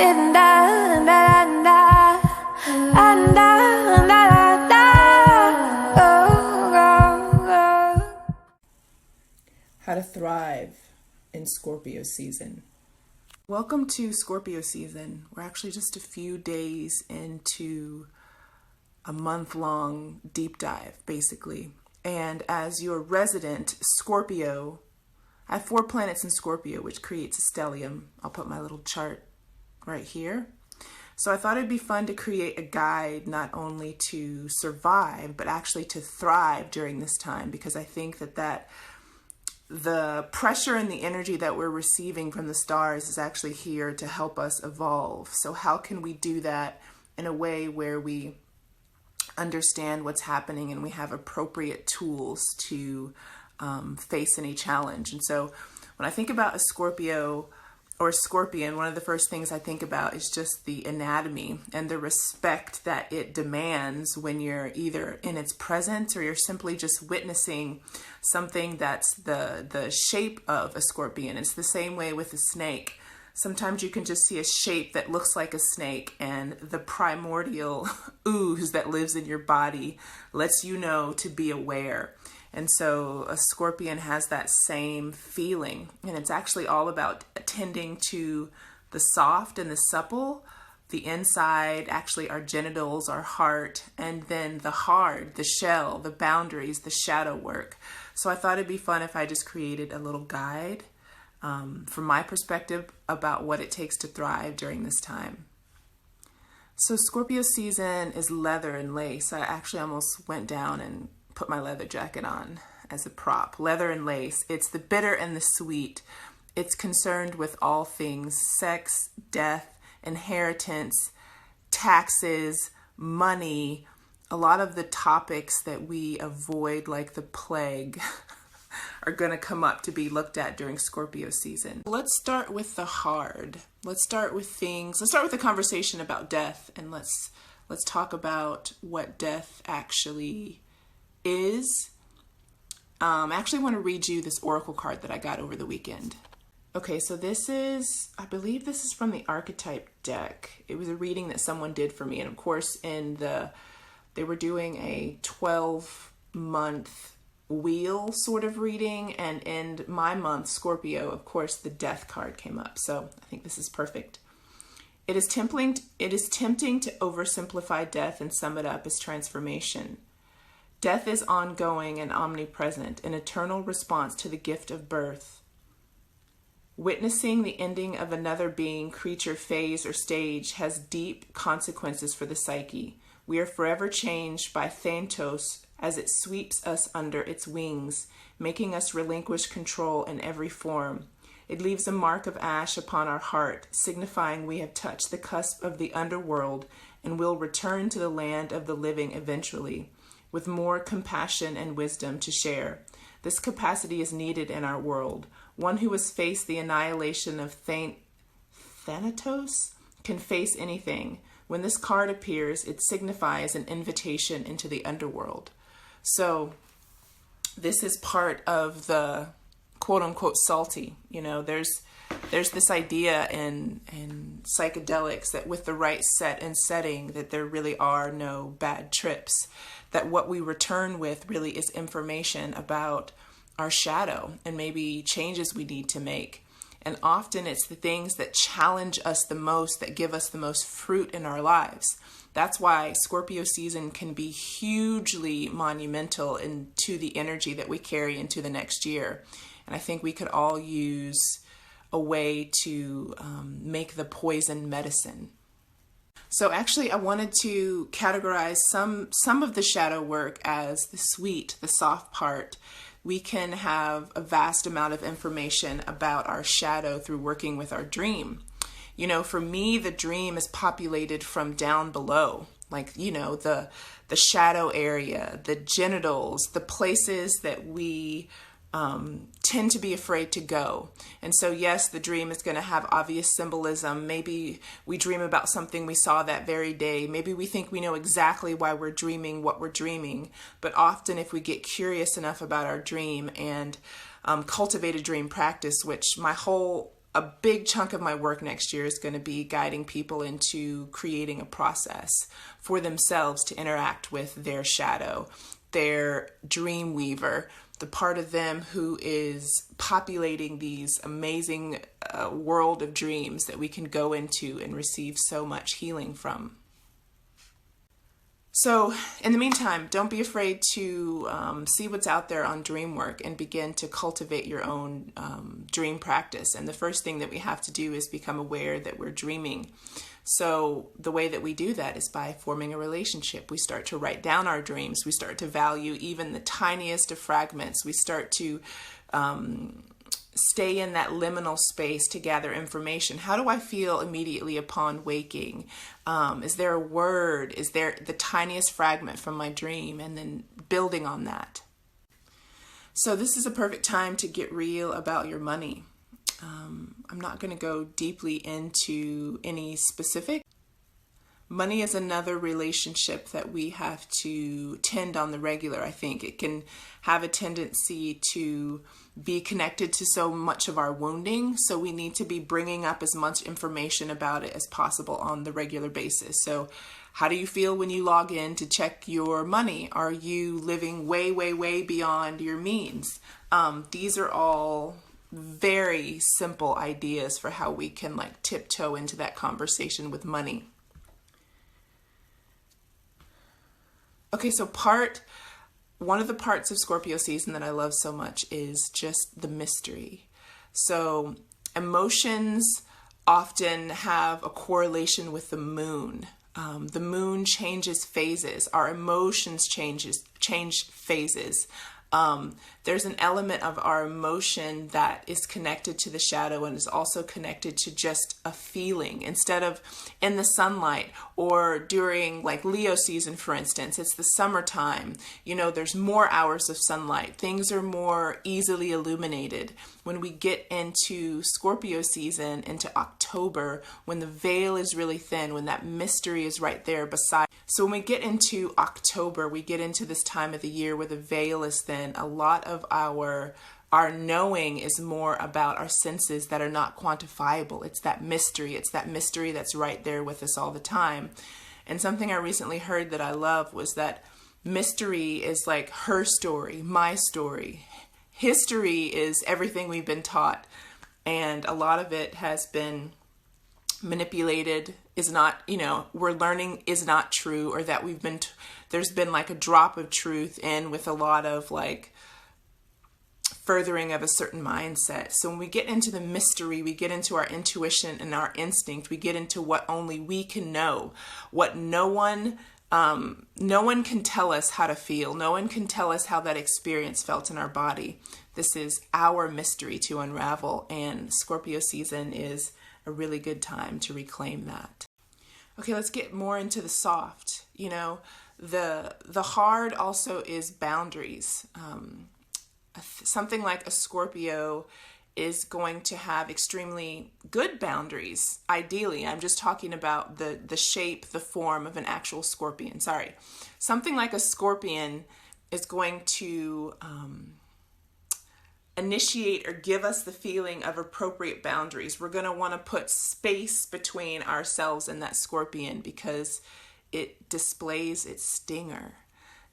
How to thrive in Scorpio season. Welcome to Scorpio season. We're actually just a few days into a month-long deep dive, basically. And as your resident Scorpio, I have 4 planets in Scorpio, which creates a stellium. I'll put my little chart right here. So I thought it'd be fun to create a guide not only to survive, but actually to thrive during this time, because I think that the pressure and the energy that we're receiving from the stars is actually here to help us evolve. So how can we do that in a way where we understand what's happening and we have appropriate tools to face any challenge? And so when I think about a Scorpio or a Scorpion, one of the first things I think about is just the anatomy and the respect that it demands when you're either in its presence or you're simply just witnessing something that's the shape of a scorpion. It's the same way with a snake. Sometimes you can just see a shape that looks like a snake, and the primordial ooze that lives in your body lets you know to be aware. And so a scorpion has that same feeling, and it's actually all about attending to the soft and the supple, the inside, actually our genitals, our heart, and then the hard, the shell, the boundaries, the shadow work. So I thought it'd be fun if I just created a little guide from my perspective about what it takes to thrive during this time. So Scorpio season is leather and lace. I actually almost went down and put my leather jacket on as a prop. Leather and lace. It's the bitter and the sweet. It's concerned with all things sex, death, inheritance, taxes, money, a lot of the topics that we avoid like the plague are going to come up to be looked at during Scorpio season. Let's start with the hard. Let's start with things. Let's start with the conversation about death, and let's talk about what death actually is. I actually want to read you this oracle card that I got over the weekend. Okay, so this is, I believe this is from the archetype deck. It was a reading that someone did for me, and of course they were doing a 12-month wheel sort of reading, and in my month, Scorpio, of course, the death card came up. So I think this is perfect. It is tempting to oversimplify death and sum it up as transformation. Death is ongoing and omnipresent, an eternal response to the gift of birth. Witnessing the ending of another being, creature, phase, or stage has deep consequences for the psyche. We are forever changed by Thanatos as it sweeps us under its wings, making us relinquish control in every form. It leaves a mark of ash upon our heart, signifying we have touched the cusp of the underworld and will return to the land of the living eventually, with more compassion and wisdom to share. This capacity is needed in our world. One who has faced the annihilation of Thanatos can face anything. When this card appears, it signifies an invitation into the underworld. So this is part of the quote-unquote salty. You know, there's this idea in psychedelics that with the right set and setting that there really are no bad trips, that what we return with really is information about our shadow and maybe changes we need to make. And often it's the things that challenge us the most that give us the most fruit in our lives. That's why Scorpio season can be hugely monumental into the energy that we carry into the next year. And I think we could all use a way to make the poison medicine. So actually I wanted to categorize some of the shadow work as the sweet, the soft part. We can have a vast amount of information about our shadow through working with our dream. You know, for me, the dream is populated from down below, like, you know, the shadow area, the genitals, the places that we tend to be afraid to go. And so, yes, the dream is going to have obvious symbolism. Maybe we dream about something we saw that very day. Maybe we think we know exactly why we're dreaming what we're dreaming. But often if we get curious enough about our dream and cultivate a dream practice, which my whole a big chunk of my work next year is going to be guiding people into creating a process for themselves to interact with their shadow, their dream weaver, the part of them who is populating these amazing world of dreams that we can go into and receive so much healing from. So in the meantime, don't be afraid to see what's out there on dream work and begin to cultivate your own dream practice. And the first thing that we have to do is become aware that we're dreaming. So the way that we do that is by forming a relationship. We start to write down our dreams. We start to value even the tiniest of fragments. We start to stay in that liminal space to gather information. How do I feel immediately upon waking? Is there a word? Is there the tiniest fragment from my dream? And then building on that. So this is a perfect time to get real about your money. I'm not going to go deeply into any specific. Money is another relationship that we have to tend on the regular. I think it can have a tendency to be connected to so much of our wounding. So we need to be bringing up as much information about it as possible on the regular basis. So how do you feel when you log in to check your money? Are you living way, way, way beyond your means? These are all very simple ideas for how we can like tiptoe into that conversation with money. Okay, so one of the parts of Scorpio season that I love so much is just the mystery. So emotions often have a correlation with the moon. The moon changes phases. Our emotions change phases. There's an element of our emotion that is connected to the shadow and is also connected to just a feeling. Instead of in the sunlight or during like Leo season, for instance, it's the summertime. There's more hours of sunlight. Things are more easily illuminated. When we get into Scorpio season, into October, when the veil is really thin, when that mystery is right there beside. So when we get into October, we get into this time of the year where the veil is thin. A lot of our knowing is more about our senses that are not quantifiable. It's that mystery. It's that mystery that's right there with us all the time. And something I recently heard that I love was that mystery is like her story, my story. History is everything we've been taught. And a lot of it has been manipulated, is not, we're learning is not true, or that there's been like a drop of truth in with a lot of like furthering of a certain mindset. So when we get into the mystery, we get into our intuition and our instinct, we get into what only we can know, what no one can tell us how to feel. No one can tell us how that experience felt in our body. This is our mystery to unravel, and Scorpio season is a really good time to reclaim that. Okay, let's get more into the soft. The hard also is boundaries. Something like a Scorpio is going to have extremely good boundaries. Ideally, I'm just talking about the shape, the form of an actual scorpion. Sorry. Something like a scorpion is going to initiate or give us the feeling of appropriate boundaries. We're going to want to put space between ourselves and that scorpion because it displays its stinger.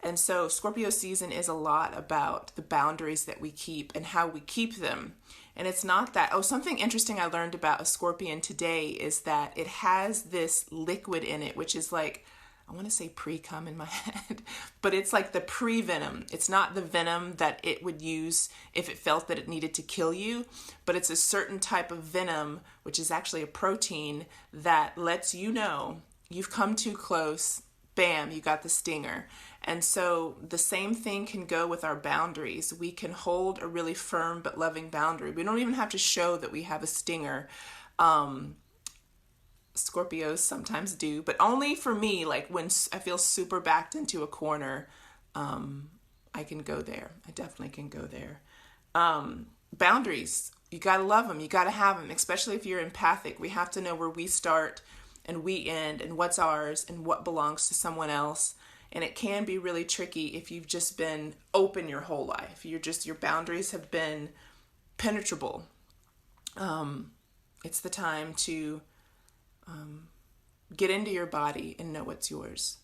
And so Scorpio season is a lot about the boundaries that we keep and how we keep them. And it's not that, something interesting I learned about a scorpion today is that it has this liquid in it, which is like, I want to say pre-cum in my head, but it's like the pre-venom. It's not the venom that it would use if it felt that it needed to kill you, but it's a certain type of venom, which is actually a protein that lets you know you've come too close, bam, you got the stinger. And so the same thing can go with our boundaries. We can hold a really firm but loving boundary. We don't even have to show that we have a stinger. Scorpios sometimes do, but only for me, like when I feel super backed into a corner, I can go there. I definitely can go there. Boundaries, you got to love them. You got to have them, especially if you're empathic. We have to know where we start and we end and what's ours and what belongs to someone else. And it can be really tricky if you've just been open your whole life. Your boundaries have been penetrable. It's the time to get into your body and know what's yours.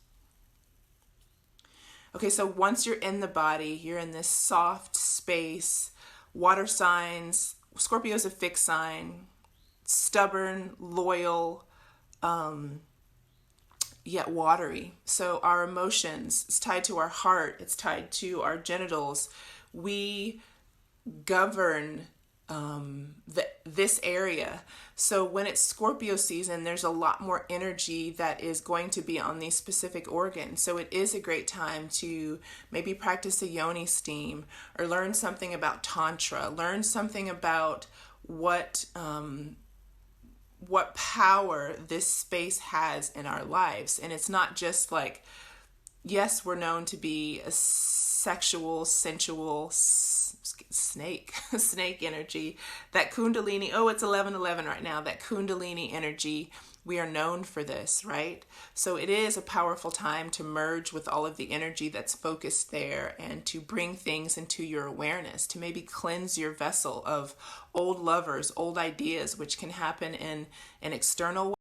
Okay, so once you're in the body, you're in this soft space. Water signs, Scorpio is a fixed sign, stubborn, loyal, yet watery. So our emotions, it's tied to our heart, it's tied to our genitals. We govern this area. So when it's Scorpio season, there's a lot more energy that is going to be on these specific organs. So it is a great time to maybe practice a yoni steam or learn something about tantra, learn something about what power this space has in our lives. And it's not just like, yes, we're known to be a sexual, sensual snake energy, that kundalini. Oh, it's 11:11 right now. That kundalini energy, we are known for this, right? So it is a powerful time to merge with all of the energy that's focused there and to bring things into your awareness, to maybe cleanse your vessel of old lovers, old ideas, which can happen in an external way